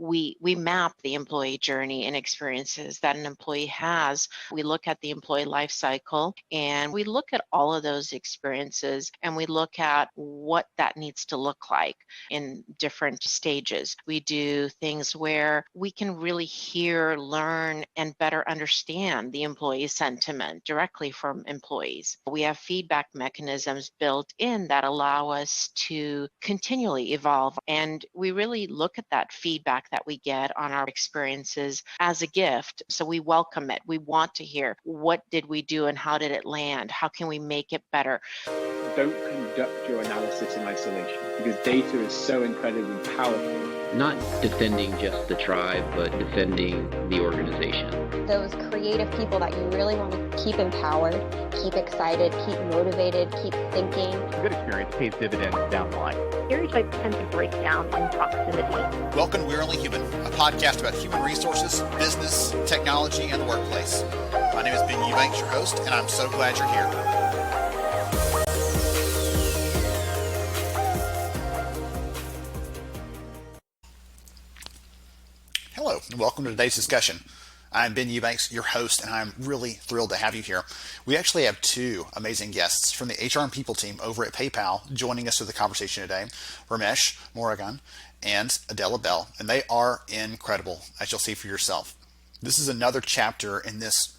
we map the employee journey and experiences that an employee has. We look at the employee life cycle and we look at all of those experiences and we look at what that needs to look like in different stages. We do things where we can really hear, learn, and better understand the employee sentiment directly from employees. We have feedback mechanisms built in that allow us to continually evolve. And we really look at that feedback that we get on our experiences as a gift. So we welcome it. We want to hear, what did we do and how did it land? How can we make it better? Don't conduct your analysis in isolation, because data is so incredibly powerful. Not defending just the tribe, but defending the organization. Those creative people that you really want to keep empowered, keep excited, keep motivated, keep thinking. A good experience pays dividends down the line. Stereotypes tend to break down in proximity. Welcome to We're Only Human, a podcast about human resources, business, technology, and the workplace. My name is Ben Eubanks, your host, and I'm so glad you're here. Hello, and welcome to today's discussion. I'm Ben Eubanks, your host, and I'm really thrilled to have you here. We actually have two amazing guests from the HR and People team over at PayPal joining us for the conversation today, Ramesh Morgan and Adela Bell, and they are incredible, as you'll see for yourself. This is another chapter in this,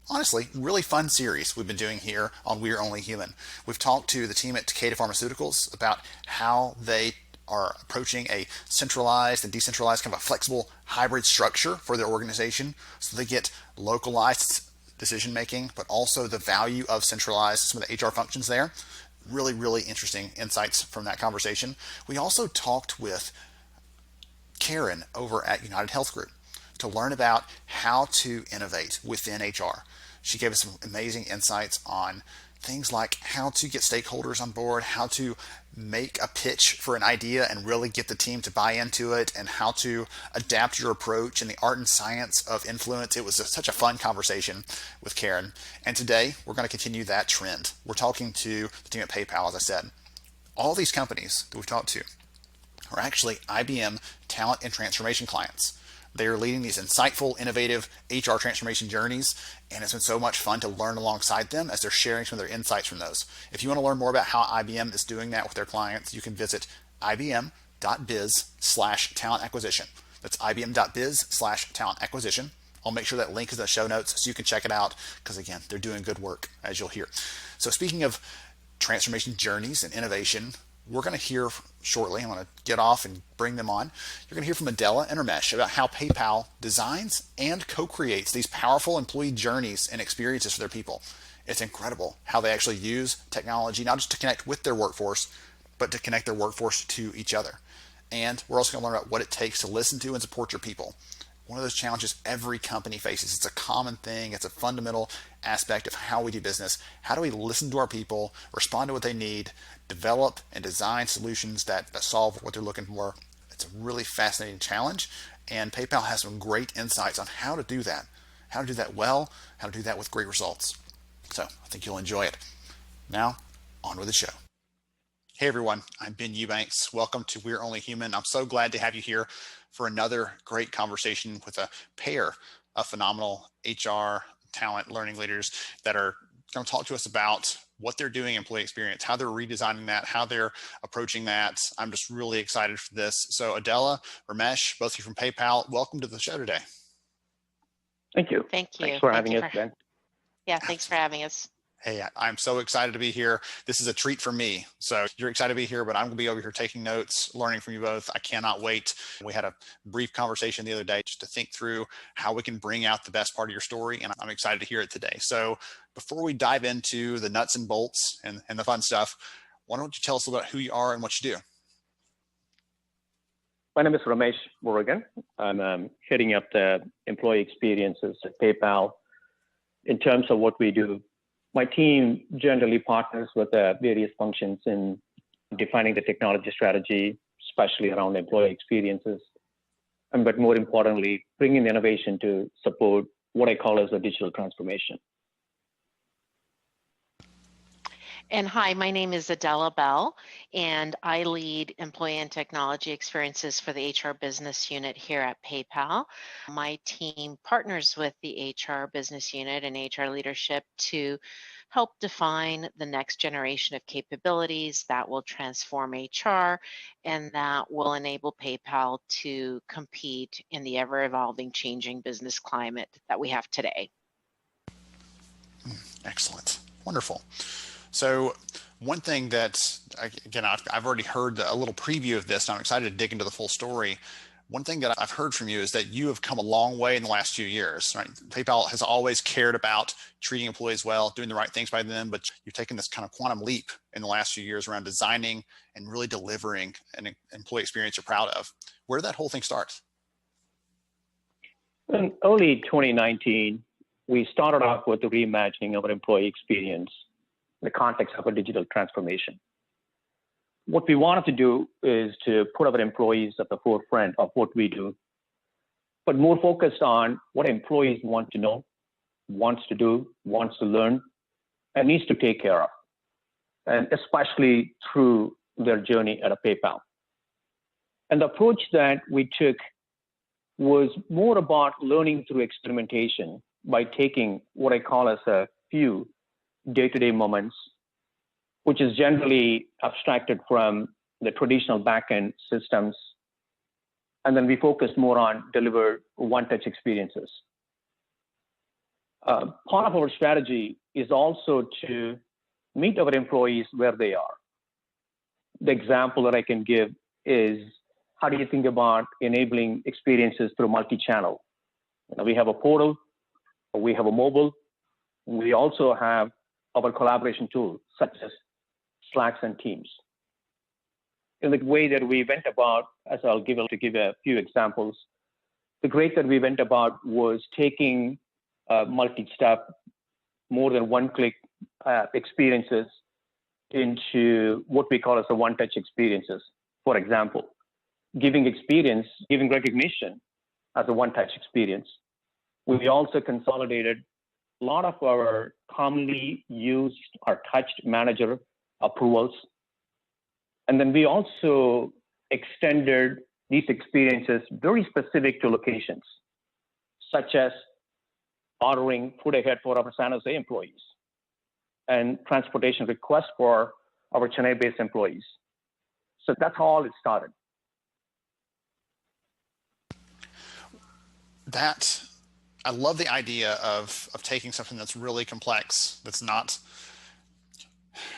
honestly, really fun series we've been doing here on We're Only Human. We've talked to the team at Takeda Pharmaceuticals about how they are approaching a centralized and decentralized, kind of a flexible hybrid structure for their organization, so they get localized decision making, but also the value of centralized some of the HR functions there. Really, really interesting insights from that conversation. We also talked with Karen over at United Health Group to learn about how to innovate within HR. She gave us some amazing insights on things like how to get stakeholders on board, how to make a pitch for an idea and really get the team to buy into it, and how to adapt your approach and the art and science of influence. It was such a fun conversation with Karen. And today we're going to continue that trend. We're talking to the team at PayPal, as I said. All these companies that we've talked to are actually IBM talent and transformation clients. They are leading these insightful, innovative HR transformation journeys, and it's been so much fun to learn alongside them as they're sharing some of their insights from those. If you want to learn more about how IBM is doing that with their clients, you can visit ibm.biz/talent acquisition. That's ibm.biz/talent acquisition. I'll make sure that link is in the show notes so you can check it out, because again, they're doing good work, as you'll hear. So speaking of transformation journeys and innovation, we're going to hear shortly. I'm going to get off and bring them on. You're going to hear from Adela and Ramesh about how PayPal designs and co-creates these powerful employee journeys and experiences for their people. It's incredible how they actually use technology, not just to connect with their workforce, but to connect their workforce to each other. And we're also going to learn about what it takes to listen to and support your people. One of those challenges every company faces. It's a common thing. It's a fundamental aspect of how we do business. How do we listen to our people, respond to what they need, develop and design solutions that solve what they're looking for? It's a really fascinating challenge, and PayPal has some great insights on how to do that well, how to do that with great results. So I think you'll enjoy it. Now, on with the show. Hey everyone, I'm Ben Eubanks. Welcome to We're Only Human. I'm so glad to have you here for another great conversation with a pair of phenomenal HR talent learning leaders that are going to talk to us about what they're doing in employee experience, how they're redesigning that, how they're approaching that. I'm just really excited for this. So Adela, Ramesh, both of you from PayPal, welcome to the show today. Thank you. Thank you. Thanks for having us, Ben. Yeah, thanks for having us. Hey, I'm so excited to be here. This is a treat for me. So you're excited to be here, but I'm going to be over here taking notes, learning from you both. I cannot wait. We had a brief conversation the other day just to think through how we can bring out the best part of your story, and I'm excited to hear it today. So before we dive into the nuts and bolts and the fun stuff, why don't you tell us about who you are and what you do? My name is Ramesh Morgan. I'm heading up the employee experiences at PayPal. In terms of what we do, my team generally partners with various functions in defining the technology strategy, especially around employee experiences, but more importantly, bringing innovation to support what I call as a digital transformation. And hi, my name is Adela Bell, and I lead employee and technology experiences for the HR business unit here at PayPal. My team partners with the HR business unit and HR leadership to help define the next generation of capabilities that will transform HR and that will enable PayPal to compete in the ever-evolving, changing business climate that we have today. Excellent. Wonderful. So one thing that, again, I've already heard a little preview of this, and I'm excited to dig into the full story. One thing that I've heard from you is that you have come a long way in the last few years, right? PayPal has always cared about treating employees well, doing the right things by them, but you've taken this kind of quantum leap in the last few years around designing and really delivering an employee experience you're proud of. Where did that whole thing start? In early 2019, we started off with the reimagining of our employee experience in the context of a digital transformation. What we wanted to do is to put our employees at the forefront of what we do, but more focused on what employees want to know, wants to do, wants to learn, and needs to take care of, and especially through their journey at a PayPal. And the approach that we took was more about learning through experimentation by taking what I call as a few day-to-day moments, which is generally abstracted from the traditional back-end systems. And then we focus more on delivered one-touch experiences. Part of our strategy is also to meet our employees where they are. The example that I can give is, how do you think about enabling experiences through multi-channel? We have a portal, we have a mobile, we also have our collaboration tools, such as Slacks and Teams. In the way that we went about, as I'll give a few examples, the great that we went about was taking multi-step, more than one-click experiences into what we call as the one-touch experiences. For example, giving recognition as a one-touch experience. We also consolidated a lot of our commonly used or touched manager approvals. And then we also extended these experiences very specific to locations, such as ordering food ahead for our San Jose employees and transportation requests for our Chennai-based employees. So that's how all it started. I love the idea of taking something that's really complex, that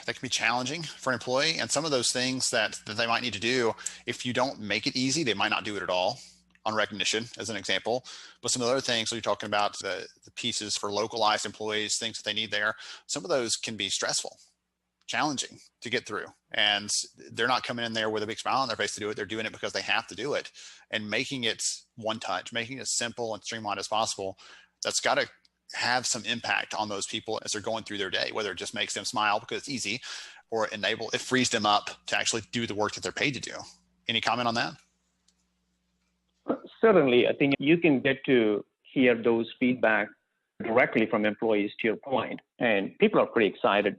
can be challenging for an employee, and some of those things that they might need to do, if you don't make it easy, they might not do it at all, on recognition as an example. But some of the other things, so you're talking about the pieces for localized employees, things that they need there, some of those can be stressful, challenging to get through. And they're not coming in there with a big smile on their face to do it. They're doing it because they have to do it. And making it one touch, making it simple and streamlined as possible, that's got to have some impact on those people as they're going through their day, whether it just makes them smile because it's easy, or it frees them up to actually do the work that they're paid to do. Any comment on that? Certainly. I think you can get to hear those feedback directly from employees, to your point, and people are pretty excited,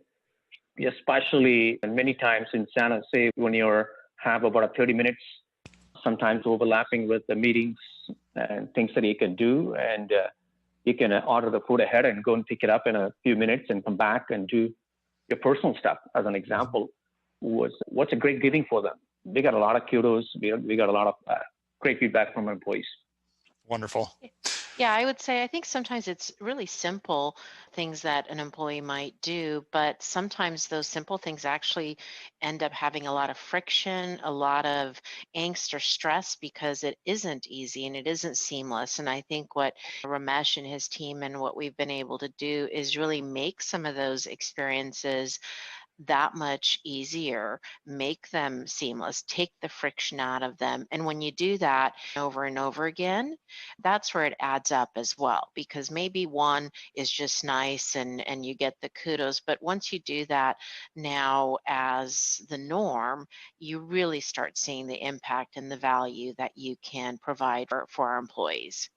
especially many times in San Jose when you have about 30 minutes, sometimes overlapping with the meetings and things that you can do. And you can order the food ahead and go and pick it up in a few minutes and come back and do your personal stuff. As an example, what's a great giving for them. We got a lot of kudos. We got a lot of great feedback from our employees. Wonderful. Yeah, I would say I think sometimes it's really simple things that an employee might do, but sometimes those simple things actually end up having a lot of friction, a lot of angst or stress because it isn't easy and it isn't seamless. And I think what Ramesh and his team and what we've been able to do is really make some of those experiences that much easier, make them seamless, take the friction out of them. And when you do that over and over again, that's where it adds up as well, because maybe one is just nice and you get the kudos, but once you do that now as the norm, you really start seeing the impact and the value that you can provide for our employees.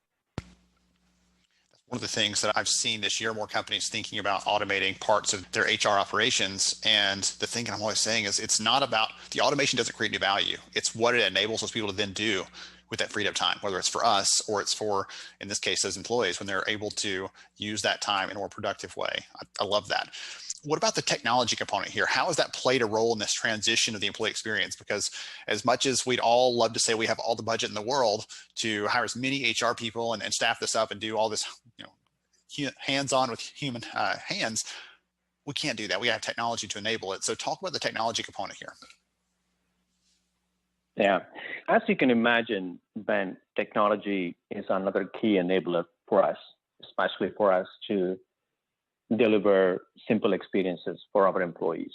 One of the things that I've seen this year, more companies thinking about automating parts of their HR operations. And the thing I'm always saying is it's not about the automation doesn't create any value. It's what it enables those people to then do with that freed up time, whether it's for us or it's for, in this case, those employees, when they're able to use that time in a more productive way. I love that. What about the technology component here? How has that played a role in this transition of the employee experience? Because as much as we'd all love to say we have all the budget in the world to hire as many HR people and staff this up and do all this, hands-on with human hands, we can't do that. We have technology to enable it. So talk about the technology component here. Yeah, as you can imagine, Ben, technology is another key enabler for us, especially for us to deliver simple experiences for our employees.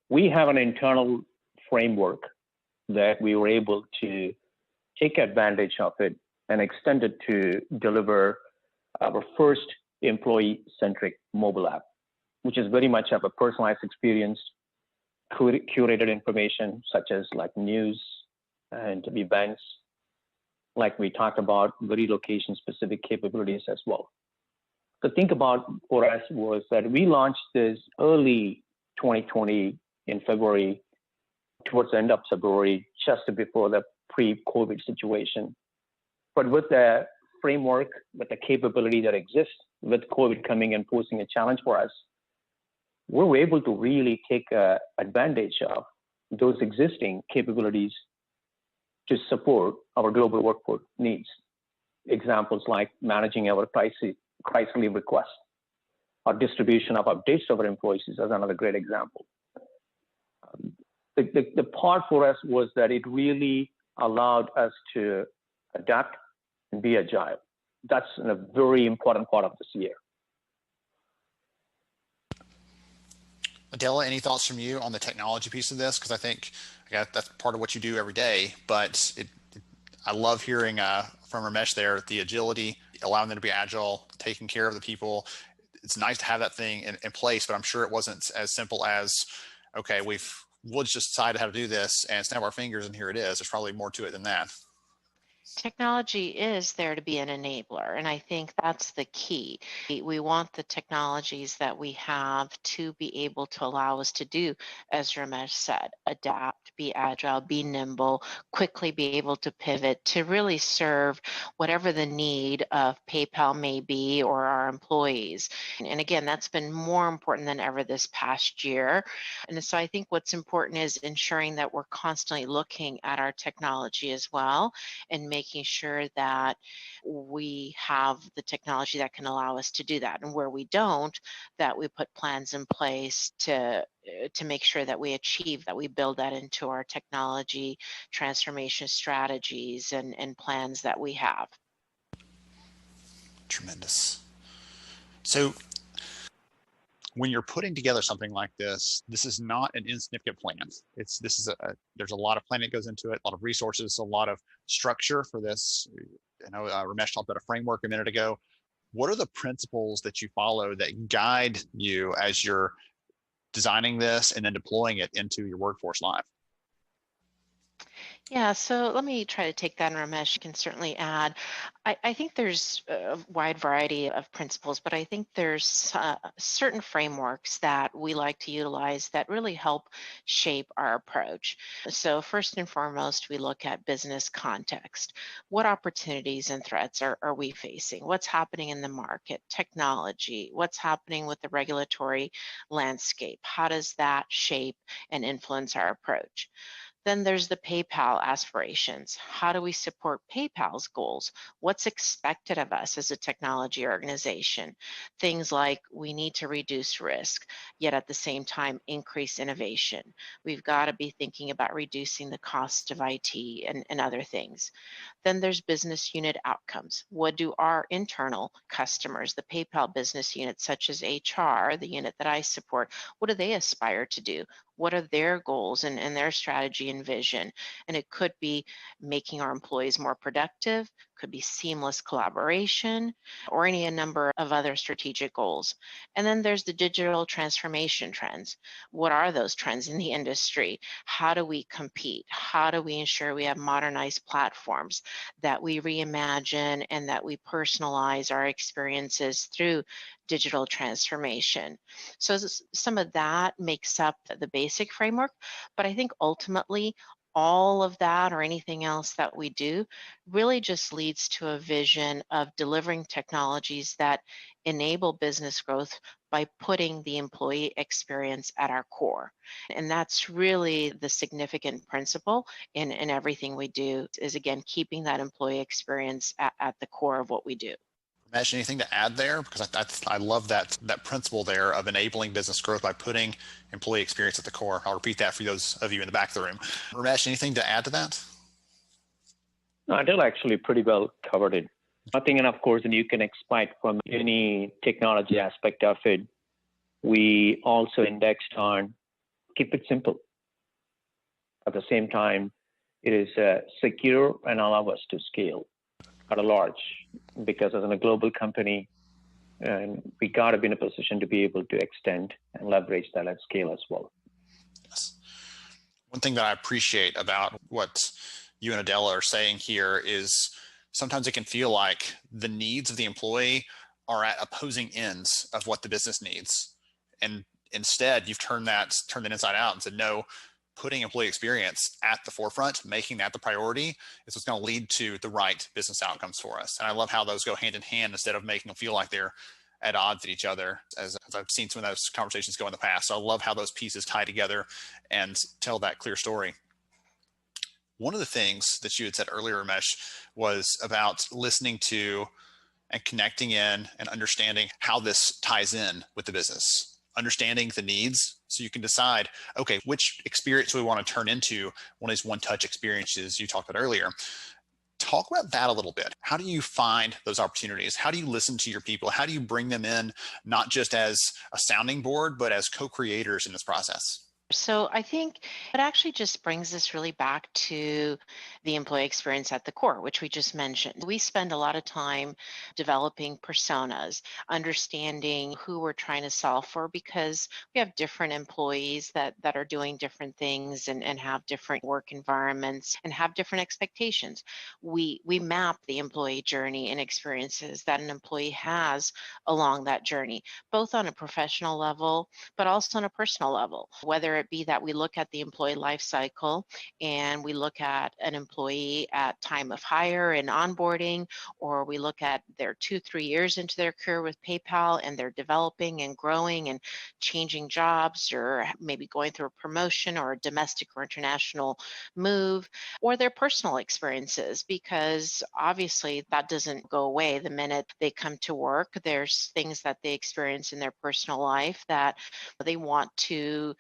We have an internal framework that we were able to take advantage of it and extend it to deliver our first employee-centric mobile app, which is very much of a personalized experience, curated information such as like news and events, like we talked about, very location-specific capabilities as well. The thing about for us was that we launched this early 2020 in February, towards the end of February, just before the pre-COVID situation. But with the framework, with the capability that exists, with COVID coming and posing a challenge for us, we were able to really take advantage of those existing capabilities to support our global workforce needs. Examples like managing our crisis leave requests, or distribution of updates to our employees is another great example. The part for us was that it really allowed us to adapt and be agile. That's a very important part of this year. Adela, any thoughts from you on the technology piece of this? Because I think that's part of what you do every day, but I love hearing from Ramesh there, the agility, allowing them to be agile, taking care of the people. It's nice to have that thing in place, but I'm sure it wasn't as simple as, okay, we'll just decide how to do this and snap our fingers and here it is. There's probably more to it than that. Technology is there to be an enabler, and I think that's the key. We want the technologies that we have to be able to allow us to do, as Ramesh said, adapt, be agile, be nimble, quickly be able to pivot to really serve whatever the need of PayPal may be or our employees. And again, that's been more important than ever this past year. And so I think what's important is ensuring that we're constantly looking at our technology as well and making sure that we have the technology that can allow us to do that. And where we don't, that we put plans in place to make sure that we achieve that, we build that into our technology transformation strategies and plans that we have. Tremendous. So when you're putting together something like this is not an insignificant plan. There's a lot of planning that goes into it, a lot of resources, a lot of structure for this. I know Ramesh talked about a framework a minute ago. What are the principles that you follow that guide you as you're designing this and then deploying it into your workforce live? Yeah, so let me try to take that, and Ramesh can certainly add. I think there's a wide variety of principles, but I think there's certain frameworks that we like to utilize that really help shape our approach. So first and foremost, we look at business context. What opportunities and threats are we facing? What's happening in the market, technology? What's happening with the regulatory landscape? How does that shape and influence our approach? Then there's the PayPal aspirations. How do we support PayPal's goals? What's expected of us as a technology organization? Things like we need to reduce risk, yet at the same time increase innovation. We've got to be thinking about reducing the cost of IT and other things. Then there's business unit outcomes. What do our internal customers, the PayPal business unit, such as HR, the unit that I support, what do they aspire to do? What are their goals and their strategy and vision? And it could be making our employees more productive, could be seamless collaboration, or any a number of other strategic goals. And then there's the digital transformation trends. What are those trends in the industry? How do we compete? How do we ensure we have modernized platforms, that we reimagine and that we personalize our experiences through digital transformation? So some of that makes up the basic framework, but I think ultimately all of that or anything else that we do really just leads to a vision of delivering technologies that enable business growth by putting the employee experience at our core. And that's really the significant principle in everything we do, is again, keeping that employee experience at the core of what we do. Ramesh, anything to add there? Because I love that principle there of enabling business growth by putting employee experience at the core. I'll repeat that for those of you in the back of the room. Ramesh, anything to add to that? No, Adele actually pretty well covered it. Nothing, and of course, and you can expect from any technology aspect of it, we also indexed on keep it simple. At the same time, it is secure and allow us to scale at a large, because as a global company, and we got to be in a position to be able to extend and leverage that at scale as well. Yes. One thing that I appreciate about what you and Adela are saying here is sometimes it can feel like the needs of the employee are at opposing ends of what the business needs. And instead, you've turned it inside out and said, no, putting employee experience at the forefront, making that the priority, is what's going to lead to the right business outcomes for us. And I love how those go hand in hand instead of making them feel like they're at odds with each other, as I've seen some of those conversations go in the past. So I love how those pieces tie together and tell that clear story. One of the things that you had said earlier, Ramesh, was about listening to and connecting in and understanding how this ties in with the business. Understanding the needs so you can decide, okay, which experience do we want to turn into one of these one-touch experiences you talked about earlier. Talk about that a little bit. How do you find those opportunities? How do you listen to your people? How do you bring them in, not just as a sounding board, but as co-creators in this process? So I think it actually just brings us really back to the employee experience at the core, which we just mentioned. We spend a lot of time developing personas, understanding who we're trying to solve for, because we have different employees that are doing different things and have different work environments and have different expectations. We map the employee journey and experiences that an employee has along that journey, both on a professional level, but also on a personal level, whether it be that we look at the employee life cycle and we look at an employee at time of hire and onboarding, or we look at their 2-3 years into their career with PayPal and they're developing and growing and changing jobs, or maybe going through a promotion or a domestic or international move, or their personal experiences, because obviously that doesn't go away the minute they come to work. There's things that they experience in their personal life that they want to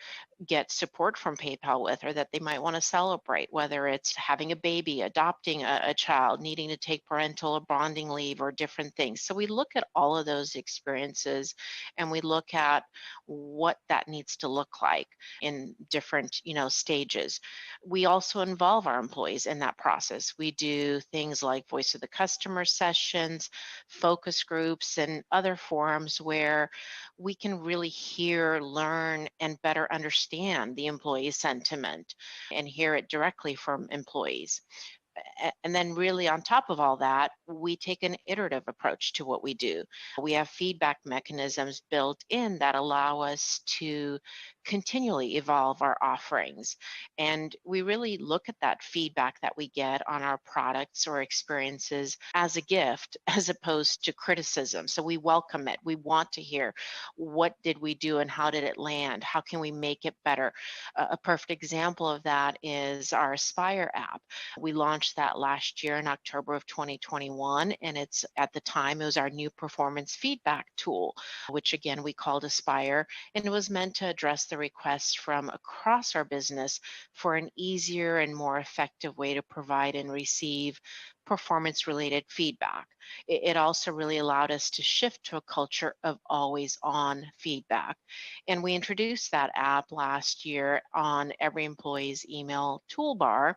get support from PayPal with, or that they might want to celebrate, whether it's having a baby, adopting a child, needing to take parental or bonding leave, or different things. So we look at all of those experiences and we look at what that needs to look like in different, stages. We also involve our employees in that process. We do things like voice of the customer sessions, focus groups, and other forums where we can really hear, learn, and better understand the employee sentiment and hear it directly from employees. And then really on top of all that, we take an iterative approach to what we do. We have feedback mechanisms built in that allow us to continually evolve our offerings. And we really look at that feedback that we get on our products or experiences as a gift, as opposed to criticism. So we welcome it. We want to hear, what did we do and how did it land? How can we make it better? A perfect example of that is our Aspire app. We launched that last year in October of 2021, and at the time it was our new performance feedback tool, which again we called Aspire, and it was meant to address the requests from across our business for an easier and more effective way to provide and receive performance related feedback. It also really allowed us to shift to a culture of always on feedback. And we introduced that app last year on every employee's email toolbar.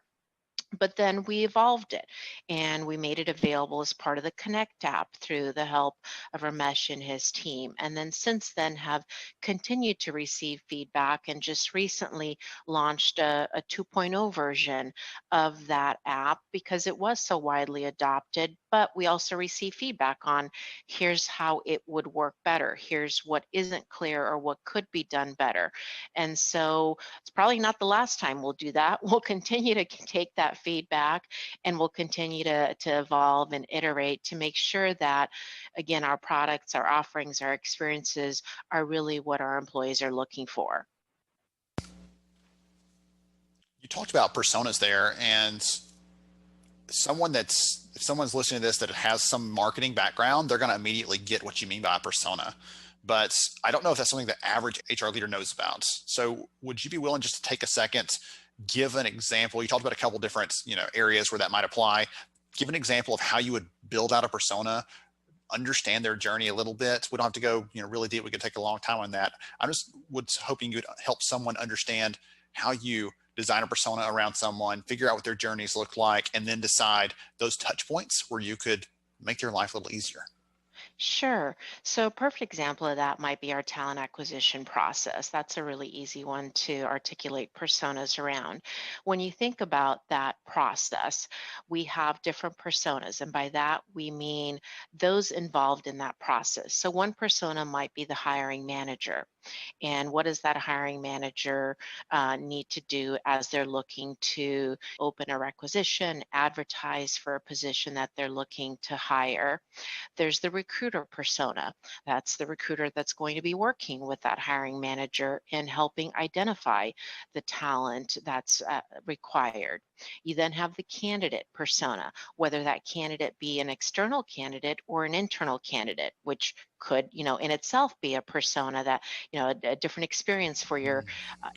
But then we evolved it and we made it available as part of the Connect app through the help of Ramesh and his team. And then since then have continued to receive feedback and just recently launched a 2.0 version of that app because it was so widely adopted. But we also receive feedback on here's how it would work better. Here's what isn't clear or what could be done better. And so it's probably not the last time we'll do that. We'll continue to take that feedback and we'll continue to evolve and iterate to make sure that, again, our products, our offerings, our experiences are really what our employees are looking for. You talked about personas there, and if someone's listening to this that has some marketing background, they're going to immediately get what you mean by a persona. But I don't know if that's something the average HR leader knows about. So would you be willing just to take a second, give an example? You talked about a couple different, areas where that might apply. Give an example of how you would build out a persona, understand their journey a little bit. We don't have to go, really deep. We could take a long time on that. I just was hoping you would help someone understand how you design a persona around someone, figure out what their journeys look like, and then decide those touch points where you could make their life a little easier. Sure. So a perfect example of that might be our talent acquisition process. That's a really easy one to articulate personas around. When you think about that process, we have different personas, and by that we mean those involved in that process. So one persona might be the hiring manager. And what does that hiring manager need to do as they're looking to open a requisition, advertise for a position that they're looking to hire? There's the recruiter persona. That's the recruiter that's going to be working with that hiring manager in helping identify the talent that's required. You then have the candidate persona, whether that candidate be an external candidate or an internal candidate, which could, in itself be a persona that, a different experience for your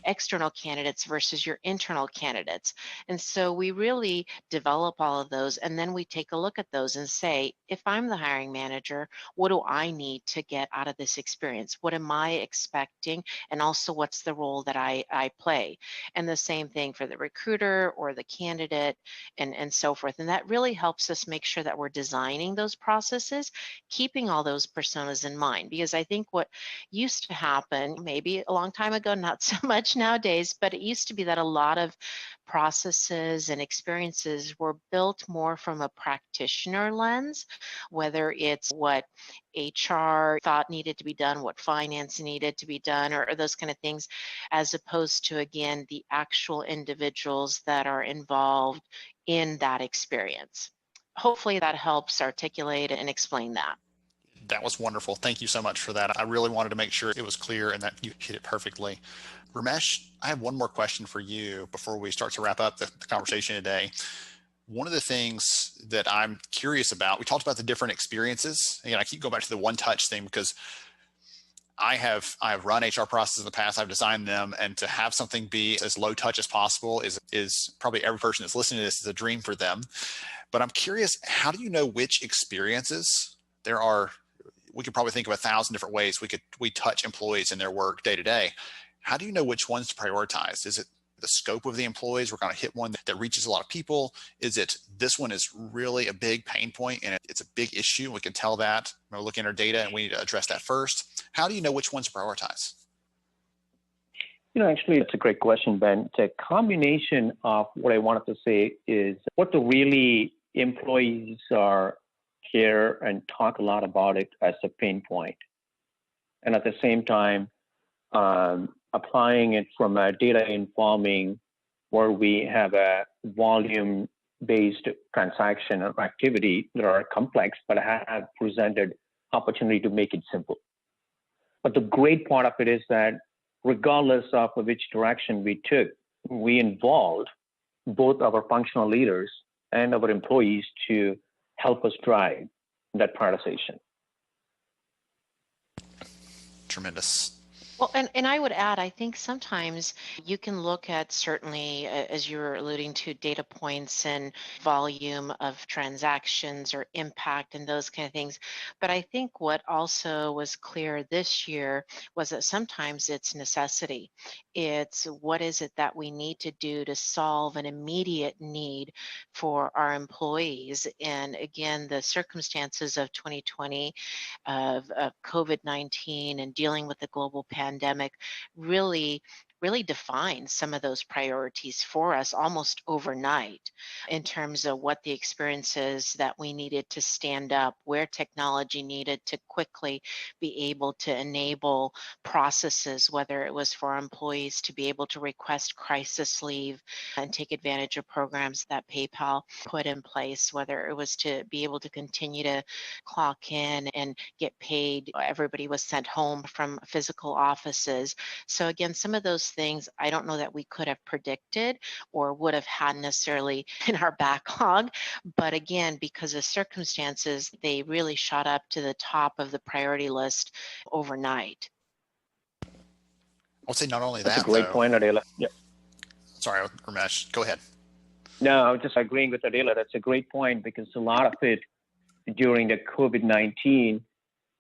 external candidates versus your internal candidates. And so we really develop all of those, and then we take a look at those and say, if I'm the hiring manager, what do I need to get out of this experience? What am I expecting? And also, what's the role that I play? And the same thing for the recruiter or the candidate and so forth. And that really helps us make sure that we're designing those processes, keeping all those personas in mind. Because I think what used to happen, maybe a long time ago, not so much nowadays, but it used to be that a lot of processes and experiences were built more from a practitioner lens, whether it's what HR thought needed to be done, what finance needed to be done, or those kind of things, as opposed to, again, the actual individuals that are involved in that experience. Hopefully that helps articulate and explain that. That was wonderful. Thank you so much for that. I really wanted to make sure it was clear and that you hit it perfectly. Ramesh, I have one more question for you before we start to wrap up the conversation today. One of the things that I'm curious about, we talked about the different experiences. Again, I keep going back to the one touch thing because I have run HR processes in the past. I've designed them, and to have something be as low touch as possible is probably every person that's listening to this is a dream for them. But I'm curious, how do you know which experiences there are? We could probably think of 1,000 different ways we touch employees in their work day to day. How do you know which ones to prioritize? Is it the scope of the employees? We're going to hit one that reaches a lot of people. Is it this one is really a big pain point and it's a big issue? We can tell that. We're looking at our data and we need to address that first. How do you know which ones to prioritize? Actually, it's a great question, Ben. It's a combination of what I wanted to say is what the really employees are care and talk a lot about it as a pain point. And at the same time, applying it from a data informing where we have a volume-based transaction or activity that are complex, but have presented opportunity to make it simple. But the great part of it is that regardless of which direction we took, we involved both our functional leaders and our employees to help us drive that prioritization. Tremendous. Well, and I would add, I think sometimes you can look at certainly, as you were alluding to, data points and volume of transactions or impact and those kind of things. But I think what also was clear this year was that sometimes it's necessity. It's what is it that we need to do to solve an immediate need for our employees. And again, the circumstances of 2020 of COVID-19 and dealing with the global pandemic really really defined some of those priorities for us almost overnight in terms of what the experiences that we needed to stand up, where technology needed to quickly be able to enable processes, whether it was for our employees to be able to request crisis leave and take advantage of programs that PayPal put in place, whether it was to be able to continue to clock in and get paid. Everybody was sent home from physical offices. So again, some of those things I don't know that we could have predicted or would have had necessarily in our backlog. But again, because of circumstances, they really shot up to the top of the priority list overnight. I would say not only That's a that, great though. point, Adela. Yeah. Sorry, Ramesh, go ahead. No, I'm just agreeing with Adela. That's a great point because a lot of it during the COVID-19,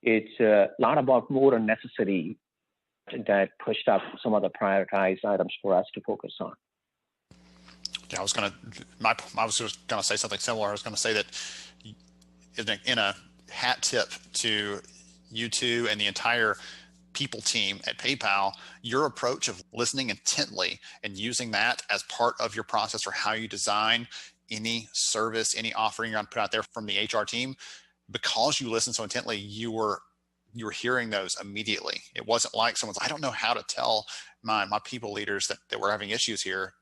it's a lot about more than necessity that pushed up some of the prioritized items for us to focus on. Yeah, I was just gonna say something similar. I was gonna say that in a hat tip to you two and the entire people team at PayPal, your approach of listening intently and using that as part of your process for how you design any service, any offering you're going to put out there from the HR team, because you listened so intently, you were hearing those immediately. It wasn't like someone's, I don't know how to tell my people leaders that we're having issues here.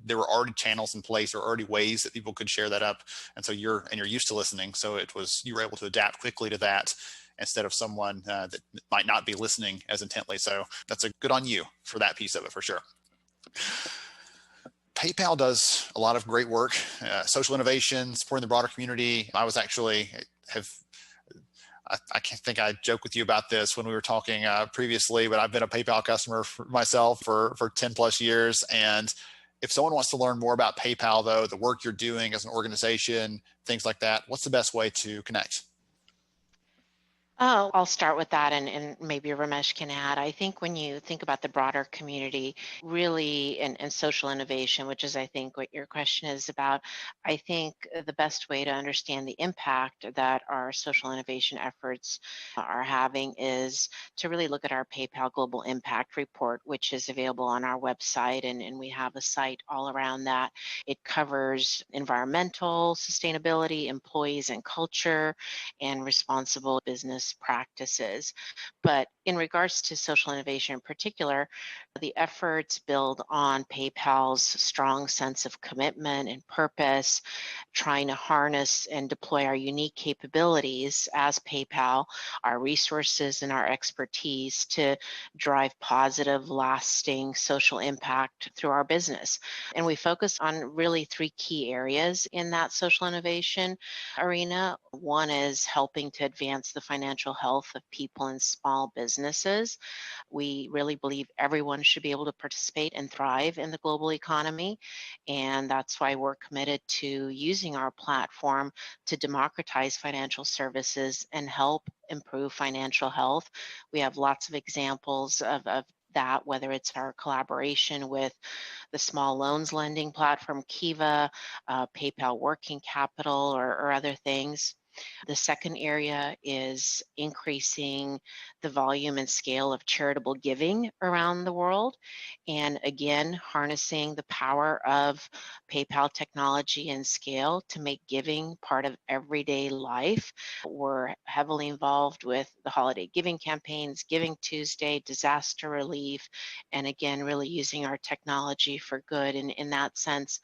There were already channels in place, or already ways that people could share that up. And so you're used to listening. So you were able to adapt quickly to that instead of someone that might not be listening as intently. So that's a good on you for that piece of it, for sure. PayPal does a lot of great work, social innovation, supporting the broader community. I can't think I joked with you about this when we were talking previously, but I've been a PayPal customer for myself for 10 plus years. And if someone wants to learn more about PayPal, though, the work you're doing as an organization, things like that, what's the best way to connect? Oh, I'll start with that, and maybe Ramesh can add. I think when you think about the broader community, really, and social innovation, which is, I think, what your question is about, I think the best way to understand the impact that our social innovation efforts are having is to really look at our PayPal Global Impact Report, which is available on our website, and we have a site all around that. It covers environmental sustainability, employees and culture, and responsible business practices. But in regards to social innovation in particular, the efforts build on PayPal's strong sense of commitment and purpose, trying to harness and deploy our unique capabilities as PayPal, our resources and our expertise to drive positive, lasting social impact through our business. And we focus on really three key areas in that social innovation arena. One is helping to advance the financial health of people and small businesses. We really believe everyone should be able to participate and thrive in the global economy. And that's why we're committed to using our platform to democratize financial services and help improve financial health. We have lots of examples of that, whether it's our collaboration with the small loans lending platform Kiva, PayPal Working Capital, or other things. The second area is increasing the volume and scale of charitable giving around the world. And again, harnessing the power of PayPal technology and scale to make giving part of everyday life. We're heavily involved with the holiday giving campaigns, Giving Tuesday, disaster relief, and again, really using our technology for good in that sense.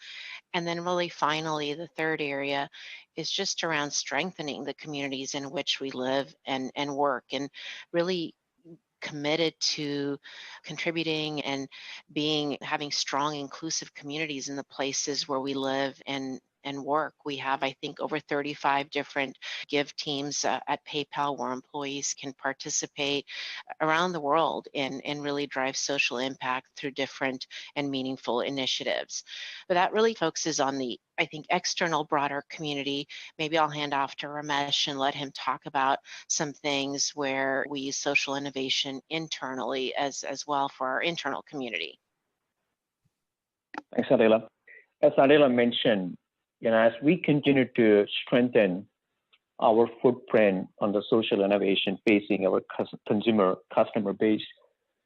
And then really finally, the third area is just around strengthening the communities in which we live and work, and really committed to contributing and having strong inclusive communities in the places where we live, and and work. We have, I think, over 35 different give teams at PayPal where employees can participate around the world and really drive social impact through different and meaningful initiatives. But that really focuses on the, I think, external broader community. Maybe I'll hand off to Ramesh and let him talk about some things where we use social innovation internally as well for our internal community. Thanks, Adela. As Adela mentioned, as we continue to strengthen our footprint on the social innovation facing our customer base,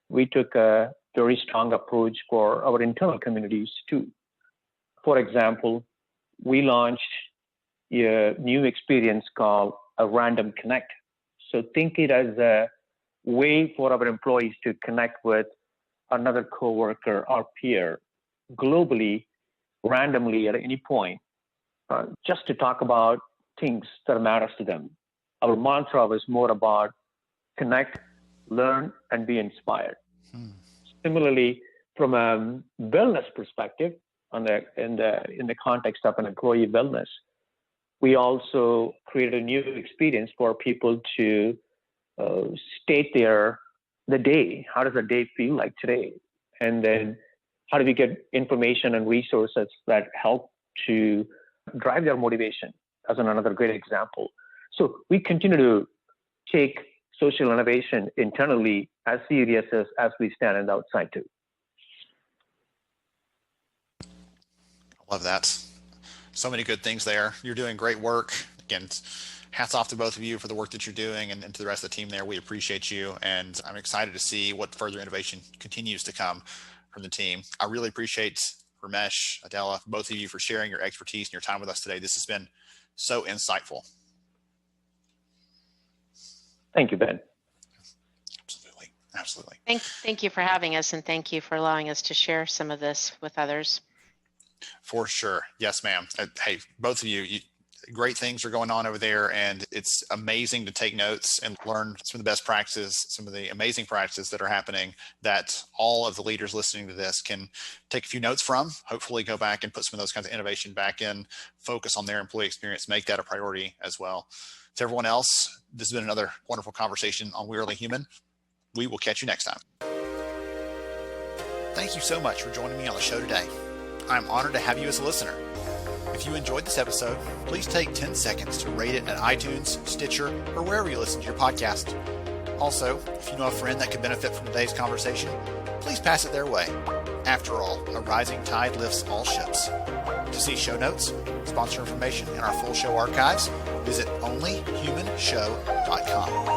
we took a very strong approach for our internal communities too. For example, we launched a new experience called a Random Connect. So think it as a way for our employees to connect with another coworker or peer globally, randomly at any point, just to talk about things that matters to them. Our mantra was more about connect, learn, and be inspired. Similarly, from a wellness perspective, in the context of an employee wellness, we also created a new experience for people to state the day. How does the day feel like today? And then how do we get information and resources that help to drive their motivation, as another great example. So we continue to take social innovation internally as serious as we stand on the outside too. I love that. So many good things there. You're doing great work. Again, hats off to both of you for the work that you're doing, and to the rest of the team there. We appreciate you, and I'm excited to see what further innovation continues to come from the team. I really appreciate Ramesh, Adela, both of you for sharing your expertise and your time with us today. This has been so insightful. Thank you, Ben. Absolutely. Thank you for having us, and thank you for allowing us to share some of this with others. For sure. Yes, ma'am. Hey, both of you, great things are going on over there, and it's amazing to take notes and learn some of the best practices, some of the amazing practices that are happening that all of the leaders listening to this can take a few notes from, hopefully go back and put some of those kinds of innovation back in, focus on their employee experience, make that a priority as well. To everyone else, this has been another wonderful conversation on We Are Human. We will catch you next time. Thank you so much for joining me on the show today. I'm honored to have you as a listener. If you enjoyed this episode, please take 10 seconds to rate it at iTunes, Stitcher, or wherever you listen to your podcast. Also, if you know a friend that could benefit from today's conversation, please pass it their way. After all, a rising tide lifts all ships. To see show notes, sponsor information, and our full show archives, visit onlyhumanshow.com.